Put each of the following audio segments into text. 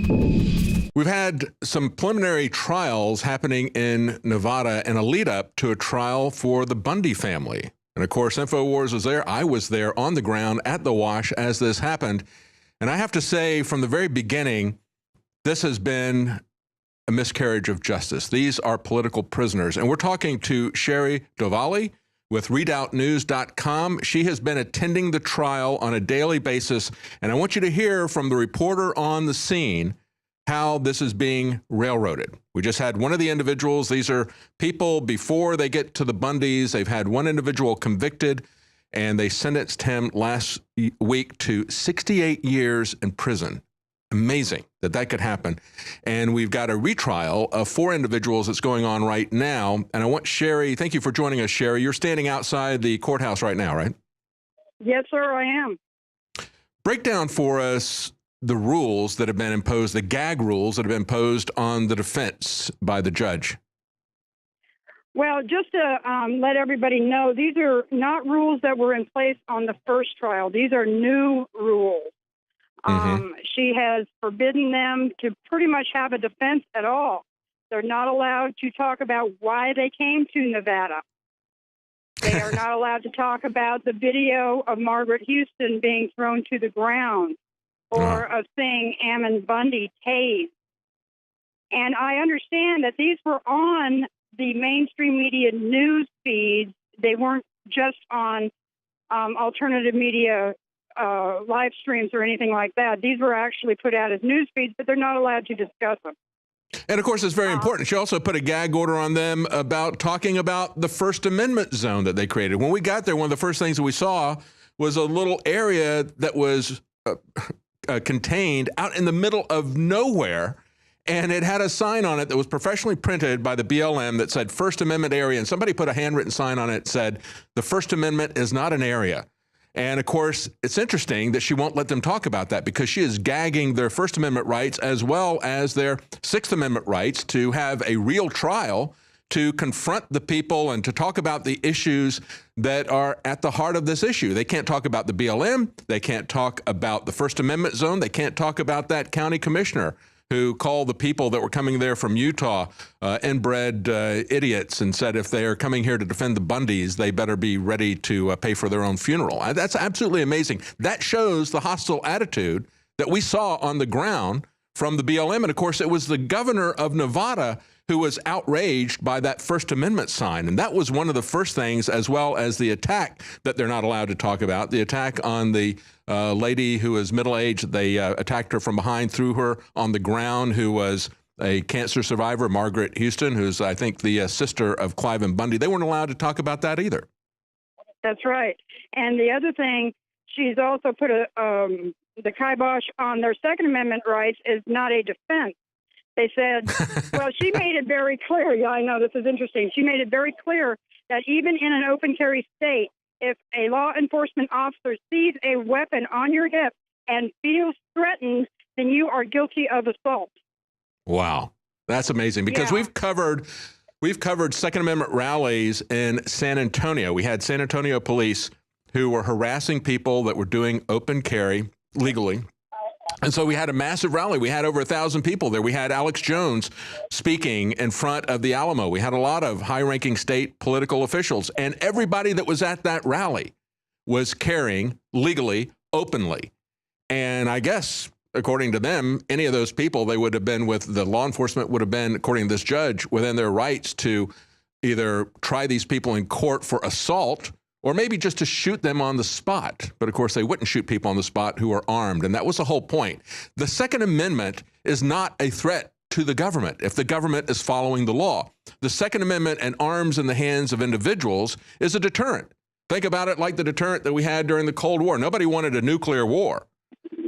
We've had some preliminary trials happening in Nevada and a lead up to a trial for the Bundy family. And of course, InfoWars was there. I was there on the ground at the wash as this happened. And I have to say, from the very beginning, this has been a miscarriage of justice. These are political prisoners. And we're talking to Shari Dovale with RedoubtNews.com. She has been attending the trial on a daily basis. And I want you to hear from the reporter on the scene how this is being railroaded. We just had one of the individuals. These are people before they get to the Bundys. They've had one individual convicted, and they sentenced him last week to 68 years in prison. Amazing that that could happen. And we've got a retrial of 4 individuals that's going on right now. And I want Shari, thank you for joining us, Shari. You're standing outside the courthouse right now, right? Yes, sir, I am. Break down for us the rules that have been imposed, the gag rules that have been imposed on the defense by the judge. Well, just to let everybody know, these are not rules that were in place on the first trial. These are new rules. She has forbidden them to pretty much have a defense at all. They're not allowed to talk about why they came to Nevada. They are not allowed to talk about the video of Margaret Houston being thrown to the ground or of seeing Ammon Bundy tased. And I understand that these were on the mainstream media news feeds. They weren't just on alternative media live streams or anything like that. These were actually put out as news feeds, but they're not allowed to discuss them. And of course, it's very important. She also put a gag order on them about talking about the First Amendment zone that they created. When we got there, one of the first things that we saw was a little area that was contained out in the middle of nowhere. And it had a sign on it that was professionally printed by the BLM that said First Amendment area. And somebody put a handwritten sign on it that said, the First Amendment is not an area. And of course, it's interesting that she won't let them talk about that because she is gagging their First Amendment rights as well as their Sixth Amendment rights to have a real trial, to confront the people and to talk about the issues that are at the heart of this issue. They can't talk about the BLM. They can't talk about the First Amendment zone. They can't talk about that county commissioner who called the people that were coming there from Utah inbred idiots and said if they are coming here to defend the Bundys, they better be ready to pay for their own funeral. That's absolutely amazing. That shows the hostile attitude that we saw on the ground from the BLM. And of course, it was the governor of Nevada who was outraged by that First Amendment sign. And that was one of the first things, as well as the attack that they're not allowed to talk about, the attack on the lady who was middle-aged. They attacked her from behind, threw her on the ground, who was a cancer survivor, Margaret Houston, who's, I think, the sister of Clive and Bundy. They weren't allowed to talk about that either. That's right. And the other thing, she's also put the kibosh on their Second Amendment rights is not a defense. They said, well, she made it very clear. Yeah, I know, this is interesting. She made it very clear that even in an open carry state, if a law enforcement officer sees a weapon on your hip and feels threatened, then you are guilty of assault. Wow. That's amazing because we've covered Second Amendment rallies in San Antonio. We had San Antonio police who were harassing people that were doing open carry legally. And so we had a massive rally. We had over 1,000 people there. We had Alex Jones speaking in front of the Alamo. We had a lot of high-ranking state political officials. And everybody that was at that rally was carrying legally, openly. And I guess, according to them, any of those people, they would have been with the law enforcement would have been, according to this judge, within their rights to either try these people in court for assault or maybe just to shoot them on the spot. But of course, they wouldn't shoot people on the spot who are armed. And that was the whole point. The Second Amendment is not a threat to the government if the government is following the law. The Second Amendment and arms in the hands of individuals is a deterrent. Think about it like the deterrent that we had during the Cold War. Nobody wanted a nuclear war.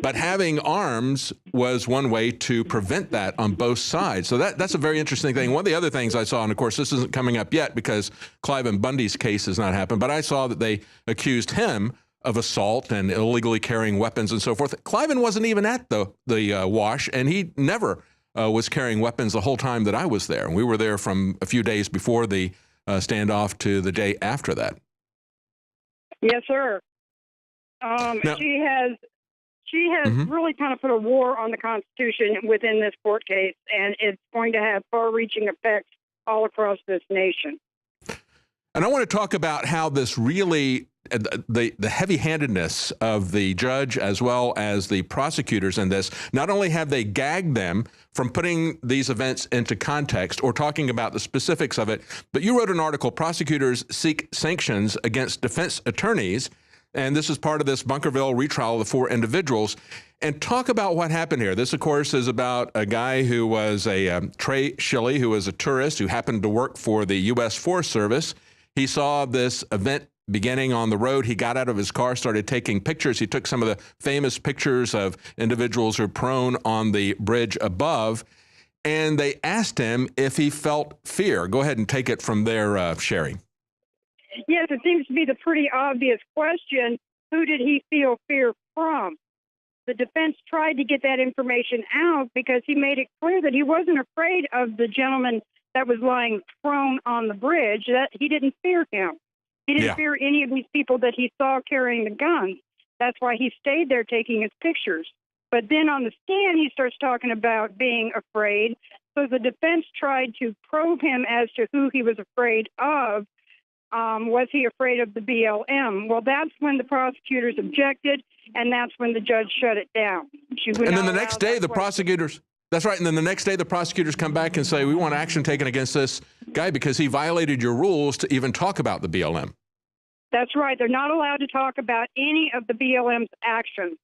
But having arms was one way to prevent that on both sides. So that's a very interesting thing. One of the other things I saw, and of course this isn't coming up yet because Clive and Bundy's case has not happened, but I saw that they accused him of assault and illegally carrying weapons and so forth. Cliven wasn't even at the wash, and he never was carrying weapons the whole time that I was there. And we were there from a few days before the standoff to the day after that. Yes, sir. Now, She has really kind of put a war on the Constitution within this court case, and it's going to have far-reaching effects all across this nation. And I want to talk about how this really, the heavy-handedness of the judge as well as the prosecutors in this, not only have they gagged them from putting these events into context or talking about the specifics of it, but you wrote an article, Prosecutors Seek Sanctions Against Defense Attorneys, and this is part of this Bunkerville retrial of the 4 individuals. And talk about what happened here. This, of course, is about a guy who was Trey Shilley, who was a tourist who happened to work for the U.S. Forest Service. He saw this event beginning on the road. He got out of his car, started taking pictures. He took some of the famous pictures of individuals who are prone on the bridge above, and they asked him if he felt fear. Go ahead and take it from there, Shari. Yes, it seems to be the pretty obvious question. Who did he feel fear from? The defense tried to get that information out because he made it clear that he wasn't afraid of the gentleman that was lying prone on the bridge, that he didn't fear him. He didn't fear any of these people that he saw carrying the guns. That's why he stayed there taking his pictures. But then on the stand, he starts talking about being afraid. So the defense tried to probe him as to who he was afraid of. Was he afraid of the BLM? Well, that's when the prosecutors objected, and that's when the judge shut it down. And then the next day, the prosecutors... That's right. And then the next day, the prosecutors come back and say, we want action taken against this guy because he violated your rules to even talk about the BLM. That's right. They're not allowed to talk about any of the BLM's actions.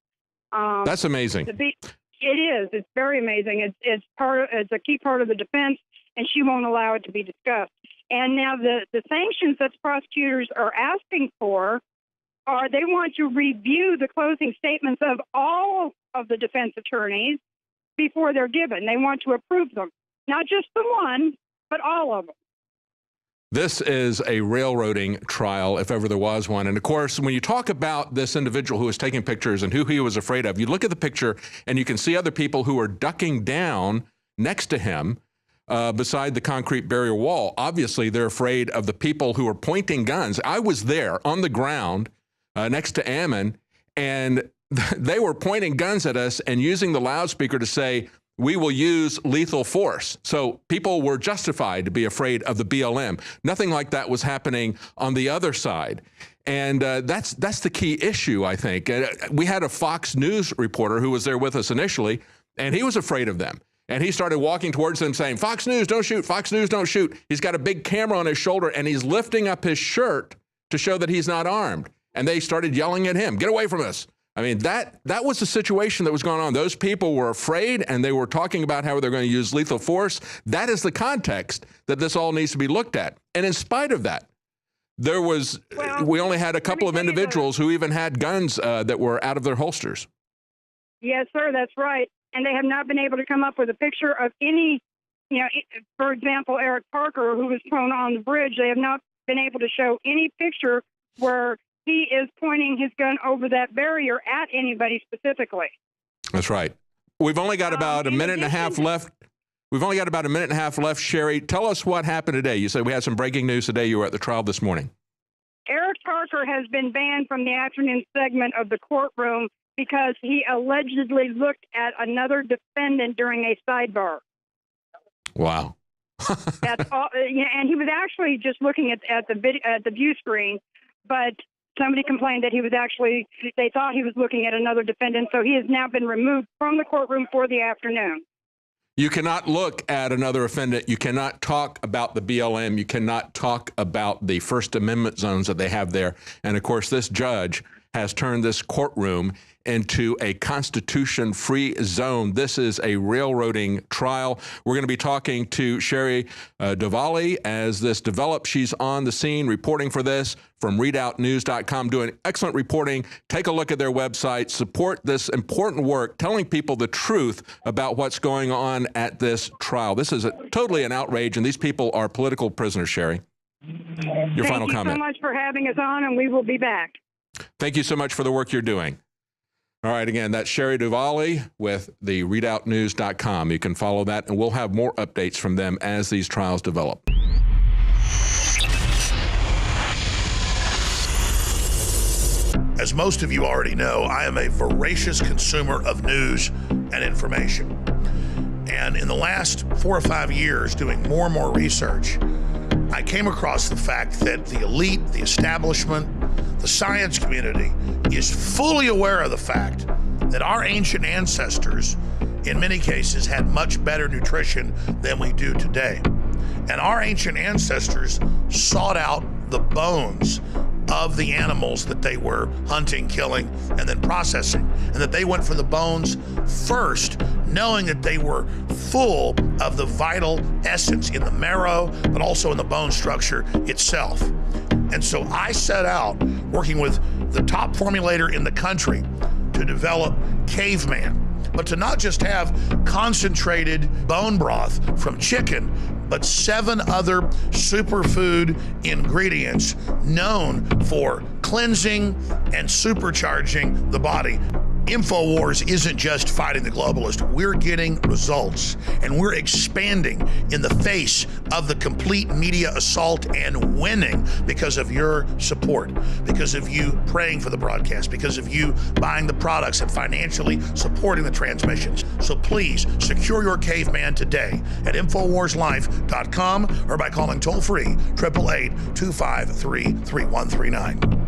That's amazing. It is. It's very amazing. It's a key part of the defense, and she won't allow it to be discussed. And now the sanctions that the prosecutors are asking for are they want to review the closing statements of all of the defense attorneys before they're given. They want to approve them, not just the one, but all of them. This is a railroading trial, if ever there was one. And of course, when you talk about this individual who was taking pictures and who he was afraid of, you look at the picture and you can see other people who are ducking down next to him beside the concrete barrier wall. Obviously, they're afraid of the people who are pointing guns. I was there on the ground next to Ammon, and they were pointing guns at us and using the loudspeaker to say, we will use lethal force. So people were justified to be afraid of the BLM. Nothing like that was happening on the other side. And that's the key issue, I think. We had a Fox News reporter who was there with us initially, and he was afraid of them. And he started walking towards them saying, Fox News, don't shoot. Fox News, don't shoot. He's got a big camera on his shoulder, and he's lifting up his shirt to show that he's not armed. And they started yelling at him, get away from us. I mean, that was the situation that was going on. Those people were afraid, and they were talking about how they're going to use lethal force. That is the context that this all needs to be looked at. And in spite of that, we only had a couple of individuals who even had guns that were out of their holsters. Yes, sir, that's right. And they have not been able to come up with a picture of any, for example, Eric Parker, who was prone on the bridge. They have not been able to show any picture where he is pointing his gun over that barrier at anybody specifically. That's right. We've only got about a minute and a half left. We've only got about a minute and a half left. Shari, tell us what happened today. You said we had some breaking news today. You were at the trial this morning. Eric Parker has been banned from the afternoon segment of the courtroom because he allegedly looked at another defendant during a sidebar. Wow. That's all. And he was actually just looking at the view screen, but somebody complained that they thought he was looking at another defendant, so he has now been removed from the courtroom for the afternoon. You cannot look at another defendant. You cannot talk about the BLM. You cannot talk about the First Amendment zones that they have there. And of course, this judge has turned this courtroom into a Constitution-free zone. This is a railroading trial. We're going to be talking to Shari Dovale as this develops. She's on the scene reporting for this from RedoubtNews.com, doing excellent reporting. Take a look at their website. Support this important work, telling people the truth about what's going on at this trial. This is totally an outrage, and these people are political prisoners, Shari. Your final comment. Thank you so much for having us on, and we will be back. Thank you so much for the work you're doing. All right, again, that's Shari Dovale with the RedoubtNews.com. You can follow that, and we'll have more updates from them as these trials develop. As most of you already know, I am a voracious consumer of news and information. And in the last 4 or 5 years, doing more and more research, I came across the fact that the elite, the establishment, the science community is fully aware of the fact that our ancient ancestors, in many cases, had much better nutrition than we do today. And our ancient ancestors sought out the bones of the animals that they were hunting, killing, and then processing, and that they went for the bones first, knowing that they were full of the vital essence in the marrow, but also in the bone structure itself. And so I set out working with the top formulator in the country to develop Caveman, but to not just have concentrated bone broth from chicken, but 7 other superfood ingredients known for cleansing and supercharging the body. InfoWars isn't just fighting the globalist. We're getting results, and we're expanding in the face of the complete media assault and winning because of your support, because of you praying for the broadcast, because of you buying the products and financially supporting the transmissions. So please secure your Caveman today at InfoWarsLife.com or by calling toll-free 888-253-3139.